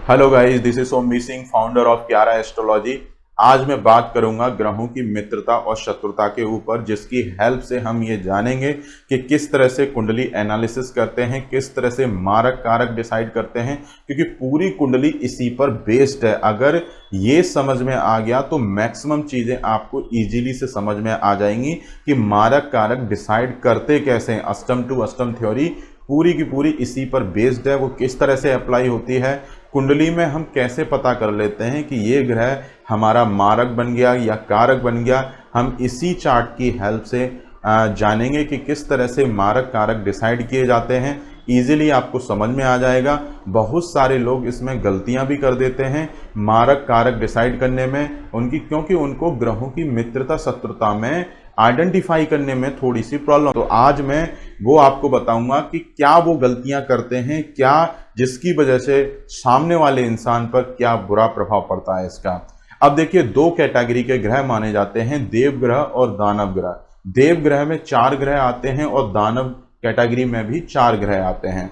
Hello guys, this is Somi Singh, founder of Kyara astrology. आज मैं बात करूंगा ग्रहों की मित्रता और शत्रुता के ऊपर, जिसकी हेल्प से हम ये जानेंगे कि किस तरह से कुंडली एनालिसिस करते हैं, किस तरह से मारक कारक डिसाइड करते हैं, क्योंकि पूरी कुंडली इसी पर बेस्ड है। अगर ये समझ में आ गया तो मैक्सिमम चीज़ें आपको इजीली से समझ में आ जाएंगी कि मारक कारक डिसाइड करते कैसे हैं। अष्टम टू अष्टम थ्योरी पूरी की पूरी इसी पर बेस्ड है। वो किस तरह से अप्लाई होती है कुंडली में, हम कैसे पता कर लेते हैं कि ये ग्रह हमारा मारक बन गया या कारक बन गया, हम इसी चार्ट की हेल्प से जानेंगे कि किस तरह से मारक कारक डिसाइड किए जाते हैं। इजीली आपको समझ में आ जाएगा। बहुत सारे लोग इसमें गलतियां भी कर देते हैं मारक कारक डिसाइड करने में क्योंकि उनको ग्रहों की मित्रता शत्रुता में आइडेंटिफाई करने में थोड़ी सी प्रॉब्लम। तो आज मैं वो आपको बताऊंगा कि क्या वो गलतियां करते हैं, क्या जिसकी वजह से सामने वाले इंसान पर क्या बुरा प्रभाव पड़ता है इसका। अब देखिए, दो कैटेगरी के ग्रह माने जाते हैं, देव ग्रह और दानव ग्रह। देव ग्रह में 4 ग्रह आते हैं और दानव कैटेगरी में भी 4 ग्रह आते हैं।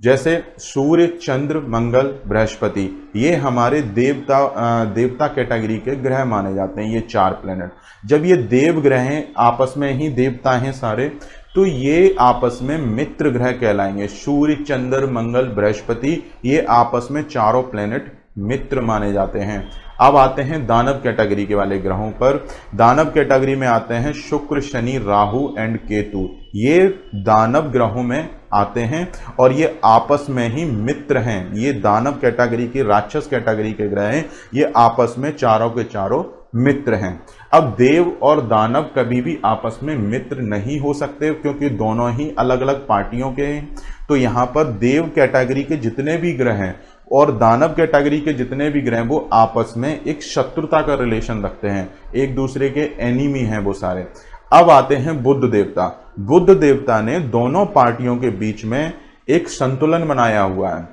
जैसे सूर्य, चंद्र, मंगल, बृहस्पति, ये हमारे देवता कैटेगरी के ग्रह माने जाते हैं, ये 4 प्लेनेट। जब ये देव ग्रह हैं, आपस में ही देवता हैं सारे, तो ये आपस में मित्र ग्रह कहलाएंगे। सूर्य, चंद्र, मंगल, बृहस्पति, ये आपस में चारों प्लेनेट मित्र माने जाते हैं। अब आते हैं दानव कैटेगरी के वाले ग्रहों पर। दानव कैटेगरी में आते हैं शुक्र, शनि, राहु एंड केतु। ये दानव ग्रहों में आते हैं और ये आपस में ही मित्र हैं। ये दानव कैटेगरी के, राक्षस कैटेगरी के ग्रह हैं, ये आपस में चारों के चारों मित्र हैं। अब देव और दानव कभी भी आपस में मित्र नहीं हो सकते, क्योंकि दोनों ही अलग अलग पार्टियों के हैं। तो यहाँ पर देव कैटेगरी के जितने भी ग्रह हैं और दानव कैटेगरी के जितने भी ग्रह, वो आपस में एक शत्रुता का रिलेशन रखते हैं, एक दूसरे के एनिमी हैं वो सारे। अब आते हैं बुध देवता। बुध देवता ने दोनों पार्टियों के बीच में एक संतुलन बनाया हुआ है।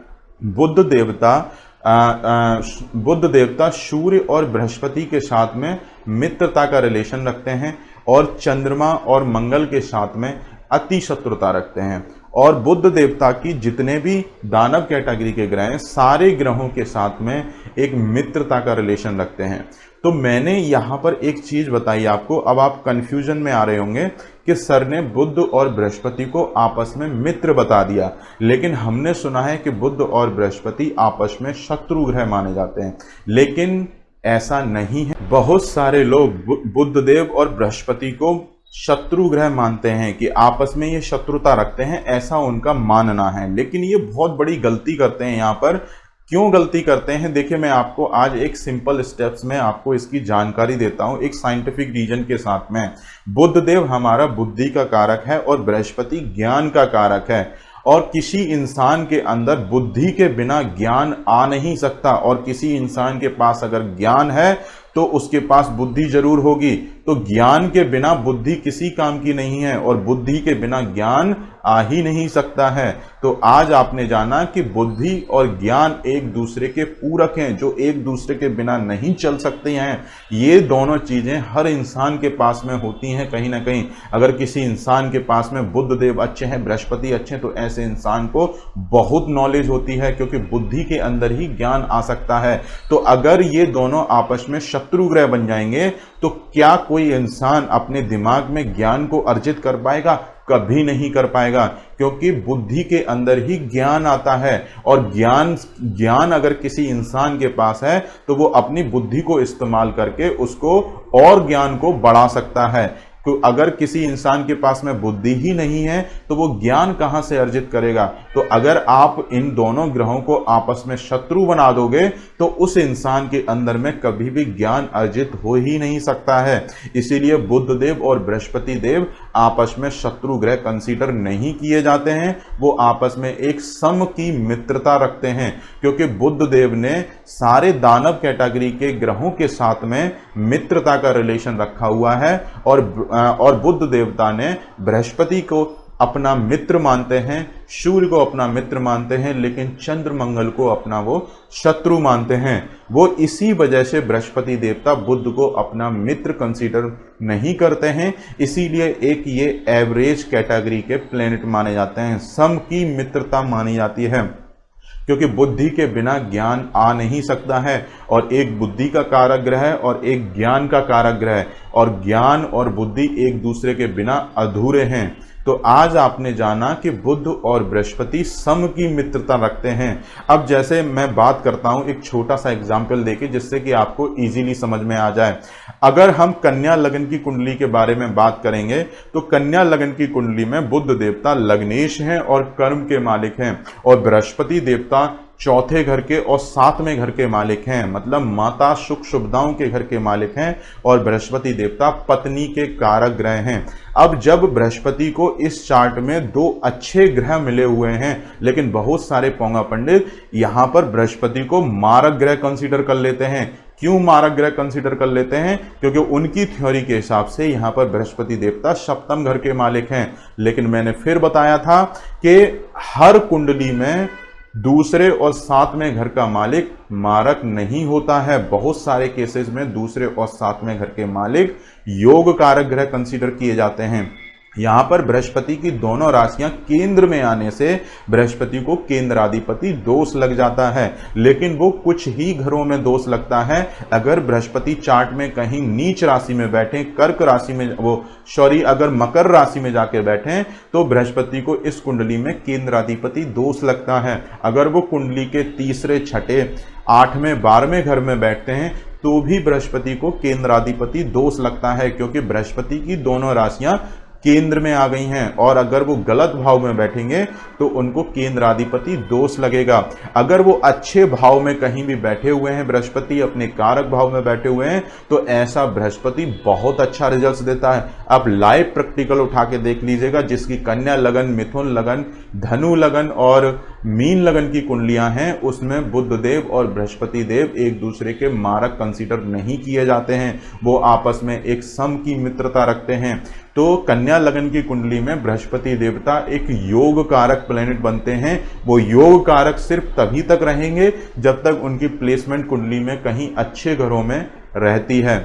बुध देवता सूर्य और बृहस्पति के साथ में मित्रता का रिलेशन रखते हैं और चंद्रमा और मंगल के साथ में अति शत्रुता रखते हैं। और बुध देवता की जितने भी दानव कैटेगरी के ग्रह हैं, सारे ग्रहों के साथ में एक मित्रता का रिलेशन रखते हैं। तो मैंने यहाँ पर एक चीज बताई आपको। अब आप कंफ्यूजन में आ रहे होंगे कि सर ने बुध और बृहस्पति को आपस में मित्र बता दिया, लेकिन हमने सुना है कि बुध और बृहस्पति आपस में शत्रु ग्रह माने जाते हैं, लेकिन ऐसा नहीं है। बहुत सारे लोग बुधदेव और बृहस्पति को शत्रु ग्रह मानते हैं कि आपस में ये शत्रुता रखते हैं, ऐसा उनका मानना है। लेकिन ये बहुत बड़ी गलती करते हैं। यहाँ पर क्यों गलती करते हैं, देखिए मैं आपको आज एक सिंपल स्टेप्स में आपको इसकी जानकारी देता हूं, एक साइंटिफिक रीजन के साथ में। बुधदेव हमारा बुद्धि का कारक है और बृहस्पति ज्ञान का कारक है। और किसी इंसान के अंदर बुद्धि के बिना ज्ञान आ नहीं सकता, और किसी इंसान के पास अगर ज्ञान है तो उसके पास बुद्धि जरूर होगी। तो ज्ञान के बिना बुद्धि किसी काम की नहीं है, और बुद्धि के बिना ज्ञान आ ही नहीं सकता है। तो आज आपने जाना कि बुद्धि और ज्ञान एक दूसरे के पूरक हैं, जो एक दूसरे के बिना नहीं चल सकते हैं। ये दोनों चीजें हर इंसान के पास में होती हैं कहीं ना कहीं। अगर किसी इंसान के पास में बुधदेव अच्छे हैं, बृहस्पति अच्छे हैं, तो ऐसे इंसान को बहुत नॉलेज होती है, क्योंकि बुद्धि के अंदर ही ज्ञान आ सकता है। तो अगर ये दोनों आपस में शत्रु ग्रह बन जाएंगे तो क्या कोई इंसान अपने दिमाग में ज्ञान को अर्जित कर पाएगा? कभी नहीं कर पाएगा, क्योंकि बुद्धि के अंदर ही ज्ञान आता है। और ज्ञान अगर किसी इंसान के पास है तो वो अपनी बुद्धि को इस्तेमाल करके उसको और ज्ञान को बढ़ा सकता है। तो अगर किसी इंसान के पास में बुद्धि ही नहीं है तो वो ज्ञान कहां से अर्जित करेगा? तो अगर आप इन दोनों ग्रहों को आपस में शत्रु बना दोगे तो उस इंसान के अंदर में कभी भी ज्ञान अर्जित हो ही नहीं सकता है। इसीलिए बुधदेव और बृहस्पति देव आपस में शत्रु ग्रह कंसीडर नहीं किए जाते हैं। वो आपस में एक सम की मित्रता रखते हैं, क्योंकि बुधदेव ने सारे दानव कैटेगरी के ग्रहों के साथ में मित्रता का रिलेशन रखा हुआ है। और बुध देवता ने बृहस्पति को अपना मित्र मानते हैं, सूर्य को अपना मित्र मानते हैं, लेकिन चंद्र मंगल को अपना वो शत्रु मानते हैं। वो इसी वजह से बृहस्पति देवता बुध को अपना मित्र कंसीडर नहीं करते हैं। इसीलिए एक ये एवरेज कैटेगरी के प्लेनेट माने जाते हैं, सम की मित्रता मानी जाती है। क्योंकि बुद्धि के बिना ज्ञान आ नहीं सकता है, और एक बुद्धि का कारक ग्रह और एक ज्ञान का कारक ग्रह, और ज्ञान और बुद्धि एक दूसरे के बिना अधूरे हैं। तो आज आपने जाना कि बुध और बृहस्पति सम की मित्रता रखते हैं। अब जैसे मैं बात करता हूं एक छोटा सा एग्जाम्पल देके, जिससे कि आपको इजीली समझ में आ जाए। अगर हम कन्या लगन की कुंडली के बारे में बात करेंगे तो कन्या लगन की कुंडली में बुध देवता लग्नेश हैं और कर्म के मालिक हैं, और बृहस्पति देवता चौथे घर के और सातवें घर के मालिक हैं, मतलब माता सुख सुविधाओं के घर के मालिक हैं, और बृहस्पति देवता पत्नी के कारक ग्रह हैं। अब जब बृहस्पति को इस चार्ट में दो अच्छे ग्रह मिले हुए हैं, लेकिन बहुत सारे पोंगा पंडित यहां पर बृहस्पति को मारक ग्रह कंसीडर कर लेते हैं। क्यों मारक ग्रह कंसीडर कर लेते हैं? क्योंकि उनकी थ्योरी के हिसाब से यहां पर बृहस्पति देवता सप्तम घर के मालिक हैं। लेकिन मैंने फिर बताया था कि हर कुंडली में दूसरे और सातवें घर का मालिक मारक नहीं होता है। बहुत सारे केसेस में दूसरे और सातवें घर के मालिक योग कारक ग्रह कंसीडर किए जाते हैं। यहां पर बृहस्पति की दोनों राशियां केंद्र में आने से बृहस्पति को केंद्राधिपति दोष लग जाता है, लेकिन वो कुछ ही घरों में दोष लगता है। अगर बृहस्पति चार्ट में कहीं नीच राशि में बैठे, कर्क राशि में अगर मकर राशि में जाकर बैठे तो बृहस्पति को इस कुंडली में केंद्राधिपति दोष लगता है। अगर वो कुंडली के तीसरे, छठे, 8वें, 12वें घर में बैठते हैं तो भी बृहस्पति को केंद्राधिपति दोष लगता है, क्योंकि बृहस्पति की दोनों राशियां केंद्र में आ गई हैं, और अगर वो गलत भाव में बैठेंगे तो उनको केंद्राधिपति दोष लगेगा। अगर वो अच्छे भाव में कहीं भी बैठे हुए हैं, बृहस्पति अपने कारक भाव में बैठे हुए हैं, तो ऐसा बृहस्पति बहुत अच्छा रिजल्ट देता है। अब लाइव प्रैक्टिकल उठा के देख लीजिएगा, जिसकी कन्या लगन, मिथुन लगन, धनु लगन और मीन लगन की कुंडलियां हैं, उसमें बुध देव और बृहस्पति देव एक दूसरे के मारक कंसीडर नहीं किए जाते हैं। वो आपस में एक सम की मित्रता रखते हैं। तो कन्या लगन की कुंडली में बृहस्पति देवता एक योग कारक प्लेनेट बनते हैं। वो योग कारक सिर्फ तभी तक रहेंगे जब तक उनकी प्लेसमेंट कुंडली में कहीं अच्छे घरों में रहती है।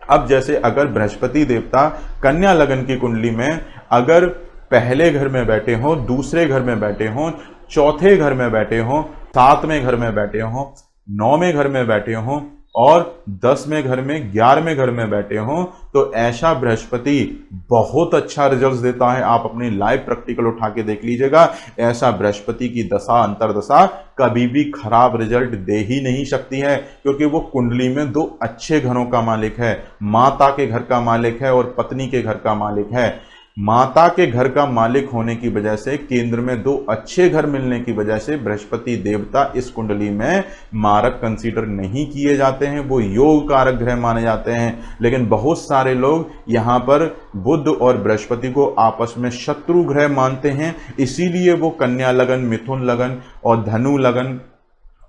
अब जैसे अगर बृहस्पति देवता कन्या लगन की कुंडली में अगर पहले घर में बैठे हों, दूसरे घर में बैठे हों, चौथे घर में बैठे हों, सातवें घर में बैठे हों, 9वें घर में बैठे हों और 10वें घर में, 11वें घर में बैठे हों, तो ऐसा बृहस्पति बहुत अच्छा रिजल्ट देता है। आप अपनी लाइव प्रैक्टिकल उठा के देख लीजिएगा। ऐसा बृहस्पति की दशा, अंतरदशा कभी भी खराब रिजल्ट दे ही नहीं सकती है, क्योंकि वो कुंडली में दो अच्छे घरों का मालिक है, माता के घर का मालिक है और पत्नी के घर का मालिक है। माता के घर का मालिक होने की वजह से, केंद्र में दो अच्छे घर मिलने की वजह से बृहस्पति देवता इस कुंडली में मारक कंसीडर नहीं किए जाते हैं, वो योग कारक ग्रह माने जाते हैं। लेकिन बहुत सारे लोग यहां पर बुध और बृहस्पति को आपस में शत्रु ग्रह मानते हैं, इसीलिए वो कन्या लगन, मिथुन लगन और धनु लगन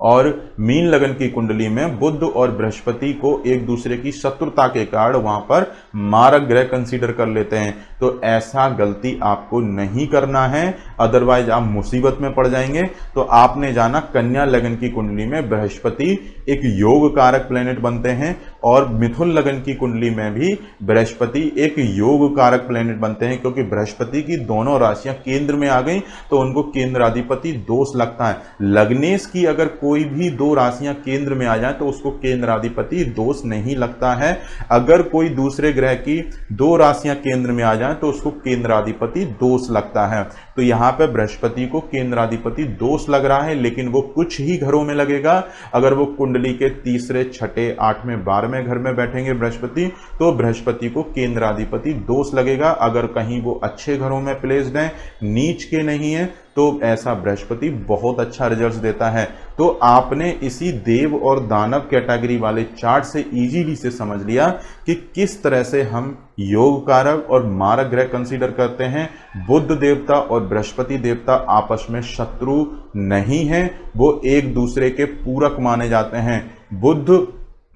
और मीन लगन की कुंडली में बुध और बृहस्पति को एक दूसरे की शत्रुता के कारण वहां पर मारक ग्रह कंसीडर कर लेते हैं। तो ऐसा गलती आपको नहीं करना है, अदरवाइज आप मुसीबत में पड़ जाएंगे। तो आपने जाना कन्या लगन की कुंडली में बृहस्पति एक योग कारक प्लेनेट बनते हैं, और मिथुन लगन की कुंडली में भी बृहस्पति एक योग कारक प्लेनेट बनते हैं, क्योंकि बृहस्पति की दोनों राशियां केंद्र में आ गई तो उनको केंद्राधिपति दोष लगता है। लग्नेश की अगर कोई भी दो राशियां केंद्र में आ जाए तो उसको केंद्राधिपति दोष नहीं लगता है। अगर कोई दूसरे ग्रह की दो राशियां केंद्र में आ जाए तो उसको केंद्राधिपति दोष लगता है। तो यहां पे बृहस्पति को केंद्राधिपति दोष लग रहा है, लेकिन वो कुछ ही घरों में लगेगा। अगर वो कुंडली के तीसरे, छठे, 8वें, 12वें घर में बैठेंगे बृहस्पति, तो बृहस्पति को केंद्राधिपति दोष लगेगा। अगर कहीं वो अच्छे घरों में प्लेस्ड है, नीच के नहीं है, तो ऐसा बृहस्पति बहुत अच्छा रिजल्ट देता है। तो आपने इसी देव और दानव कैटेगरी वाले चार्ट से इजीली से समझ लिया कि किस तरह से हम योग कारक और मारक ग्रह कंसीडर करते हैं। बुध देवता और बृहस्पति देवता आपस में शत्रु नहीं हैं, वो एक दूसरे के पूरक माने जाते हैं। बुध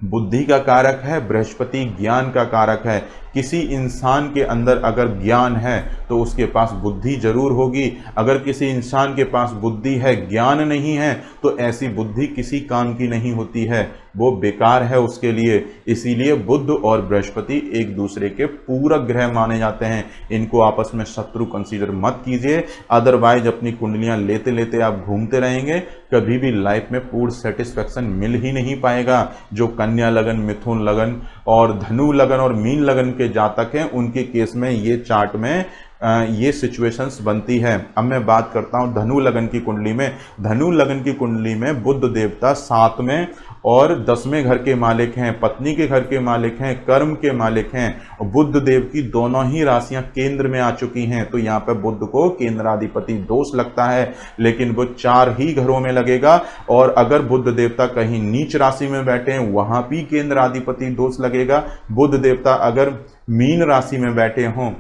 बुद्धि का कारक है, बृहस्पति ज्ञान का कारक है। किसी इंसान के अंदर अगर ज्ञान है तो उसके पास बुद्धि जरूर होगी। अगर किसी इंसान के पास बुद्धि है, ज्ञान नहीं है, तो ऐसी बुद्धि किसी काम की नहीं होती है, वो बेकार है उसके लिए। इसीलिए बुध और बृहस्पति एक दूसरे के पूरक ग्रह माने जाते हैं। इनको आपस में शत्रु कंसीडर मत कीजिए, अदरवाइज अपनी कुंडलियां लेते लेते आप घूमते रहेंगे, कभी भी लाइफ में पूर्ण सेटिस्फेक्शन मिल ही नहीं पाएगा। जो कन्या लगन, मिथुन लगन और धनु लगन और मीन लगन के जातक हैं, उनके केस में ये चार्ट में ये सिचुएशंस बनती है। अब मैं बात करता हूं धनु लगन की कुंडली में। धनु लगन की कुंडली में बुध देवता 7वें और 10वें घर के मालिक हैं, पत्नी के घर के मालिक हैं, कर्म के मालिक हैं। और बुध देव की दोनों ही राशियां केंद्र में आ चुकी हैं, तो यहाँ पे बुध को केंद्राधिपति दोष लगता है, लेकिन वो 4 ही घरों में लगेगा। और अगर बुध देवता कहीं नीच राशि में बैठे हैं, वहां भी केंद्राधिपति दोष लगेगा। बुध देवता अगर मीन राशि में बैठे हों,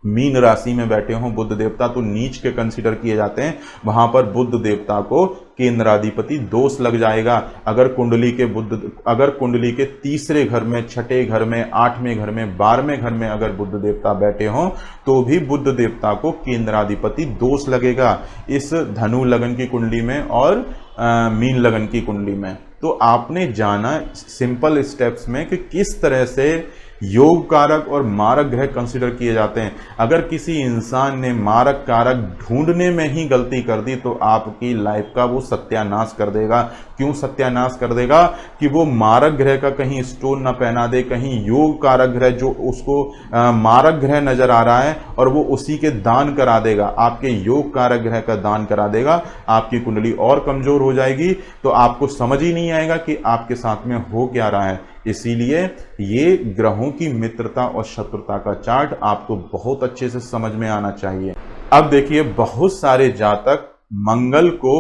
मीन राशि में बैठे हों बुध देवता, तो नीच के कंसीडर किए जाते हैं, वहां पर बुध देवता को केंद्राधिपति दोष लग जाएगा। अगर कुंडली के तीसरे घर में, छठे घर में, 8वें घर में, 12वें घर में अगर बुध देवता बैठे हों, तो भी बुध देवता को केंद्राधिपति दोष लगेगा इस धनु लगन की कुंडली में और मीन लगन की कुंडली में। तो आपने जाना सिंपल स्टेप्स में कि किस तरह से योग कारक और मारक ग्रह कंसीडर किए जाते हैं। अगर किसी इंसान ने मारक कारक ढूंढने में ही गलती कर दी तो आपकी लाइफ का वो सत्यानाश कर देगा। क्यों सत्यानाश कर देगा? कि वो मारक ग्रह का कहीं स्टोन ना पहना दे, कहीं योग कारक ग्रह जो उसको मारक ग्रह नजर आ रहा है और वो उसी के दान करा देगा, आपके योग कारक ग्रह का दान करा देगा। आपकी कुंडली और कमजोर हो जाएगी, तो आपको समझ ही नहीं आएगा कि आपके साथ में हो क्या रहा है। इसीलिए ये ग्रहों की मित्रता और शत्रुता का चार्ट आपको बहुत अच्छे से समझ में आना चाहिए। अब देखिए, बहुत सारे जातक मंगल को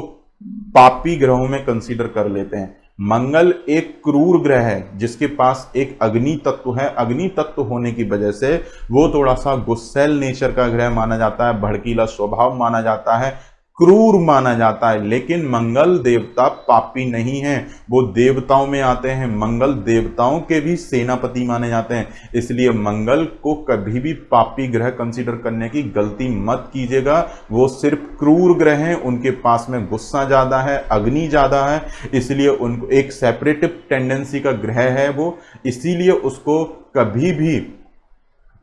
पापी ग्रहों में कंसीडर कर लेते हैं। मंगल एक क्रूर ग्रह है जिसके पास एक अग्नि तत्व है। अग्नि तत्व होने की वजह से वो थोड़ा सा गुस्सैल नेचर का ग्रह माना जाता है, भड़कीला स्वभाव माना जाता है, क्रूर माना जाता है। लेकिन मंगल देवता पापी नहीं है, वो देवताओं में आते हैं। मंगल देवताओं के भी सेनापति माने जाते हैं। इसलिए मंगल को कभी भी पापी ग्रह कंसीडर करने की गलती मत कीजिएगा। वो सिर्फ क्रूर ग्रह हैं, उनके पास में गुस्सा ज्यादा है, अग्नि ज्यादा है, इसलिए उनको एक सेपरेटिव टेंडेंसी का ग्रह है वो। इसीलिए उसको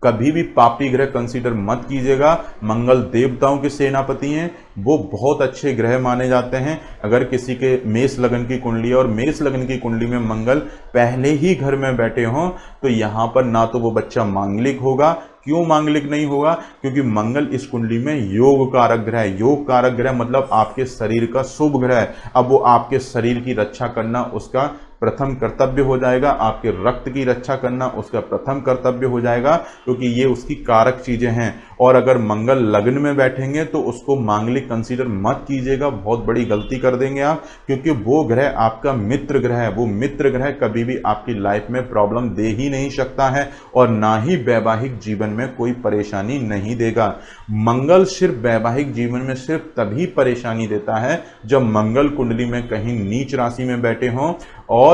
कभी भी पापी ग्रह कंसीडर मत कीजिएगा। मंगल देवताओं के सेनापति हैं, वो बहुत अच्छे ग्रह माने जाते हैं। अगर किसी के मेष लगन की कुंडली और मेष लगन की कुंडली में मंगल पहले ही घर में बैठे हों, तो यहाँ पर ना तो वो बच्चा मांगलिक होगा। क्यों मांगलिक नहीं होगा? क्योंकि मंगल इस कुंडली में योग कारक ग्रह है। योग कारक ग्रह मतलब आपके शरीर का शुभ ग्रह है। अब वो आपके शरीर की रक्षा करना उसका प्रथम कर्तव्य हो जाएगा, आपके रक्त की रक्षा करना उसका प्रथम कर्तव्य हो जाएगा, क्योंकि ये उसकी कारक चीजें हैं। और अगर मंगल लग्न में बैठेंगे तो उसको मांगलिक कंसीडर मत कीजिएगा, बहुत बड़ी गलती कर देंगे आप, क्योंकि वो ग्रह आपका मित्र ग्रह है। वो मित्र ग्रह कभी भी आपकी लाइफ में प्रॉब्लम दे ही नहीं सकता है और ना ही वैवाहिक जीवन में कोई परेशानी नहीं देगा। मंगल सिर्फ वैवाहिक जीवन में सिर्फ तभी परेशानी देता है जब मंगल कुंडली में कहीं नीच राशि में बैठे हों और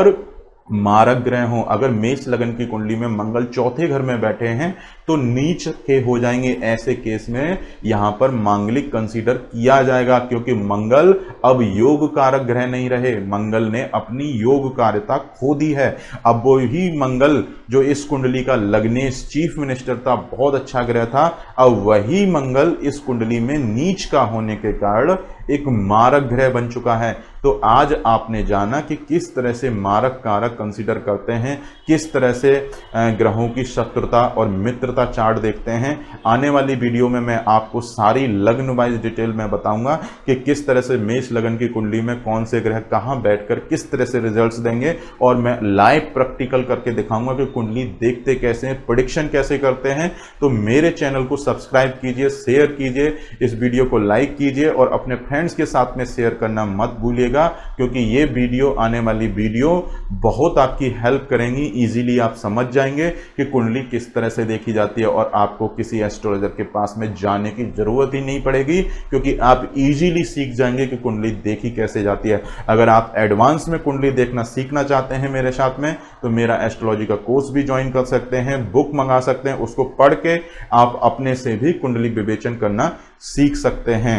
मारक ग्रह हों। अगर मेष लगन की कुंडली में मंगल चौथे घर में बैठे हैं तो नीच के हो जाएंगे। ऐसे केस में यहां पर मांगलिक कंसीडर किया जाएगा, क्योंकि मंगल अब योग कारक ग्रह नहीं रहे। मंगल ने अपनी योग कार्यता खो दी है। अब वही मंगल जो इस कुंडली का लग्नेश चीफ मिनिस्टर था, बहुत अच्छा ग्रह था, अब वही मंगल इस कुंडली में नीच का होने के कारण एक मारक ग्रह बन चुका है। तो आज आपने जाना कि किस तरह से मारक कारक कंसीडर करते हैं, किस तरह से ग्रहों की शत्रुता और मित्रता चार्ट देखते हैं। आने वाली वीडियो में मैं आपको सारी लग्न वाइज डिटेल में बताऊंगा कि किस तरह से मेष लगन की कुंडली में कौन से ग्रह कहां बैठकर किस तरह से रिजल्ट्स देंगे, और मैं लाइव प्रैक्टिकल करके दिखाऊंगा कि कुंडली देखते कैसे हैं, प्रेडिक्शन कैसे करते हैं। तो मेरे चैनल को सब्सक्राइब कीजिए, शेयर कीजिए, इस वीडियो को लाइक कीजिए और अपने फ्रेंड्स के साथ में शेयर करना मत भूलिएगा, क्योंकि ये वीडियो, आने वाली वीडियो बहुत आपकी हेल्प करेंगी। इजीली आप समझ जाएंगे कि कुंडली किस तरह से देखी जाती है और आपको किसी एस्ट्रोलॉजर के पास में जाने की जरूरत ही नहीं पड़ेगी, क्योंकि आप इजीली सीख जाएंगे कि कुंडली देखी कैसे जाती है। अगर आप एडवांस में कुंडली देखना सीखना चाहते हैं मेरे साथ में, तो मेरा एस्ट्रोलॉजी का कोर्स भी ज्वाइन कर सकते हैं, बुक मंगा सकते हैं, उसको पढ़ के आप अपने से भी कुंडली विवेचन करना सीख सकते हैं।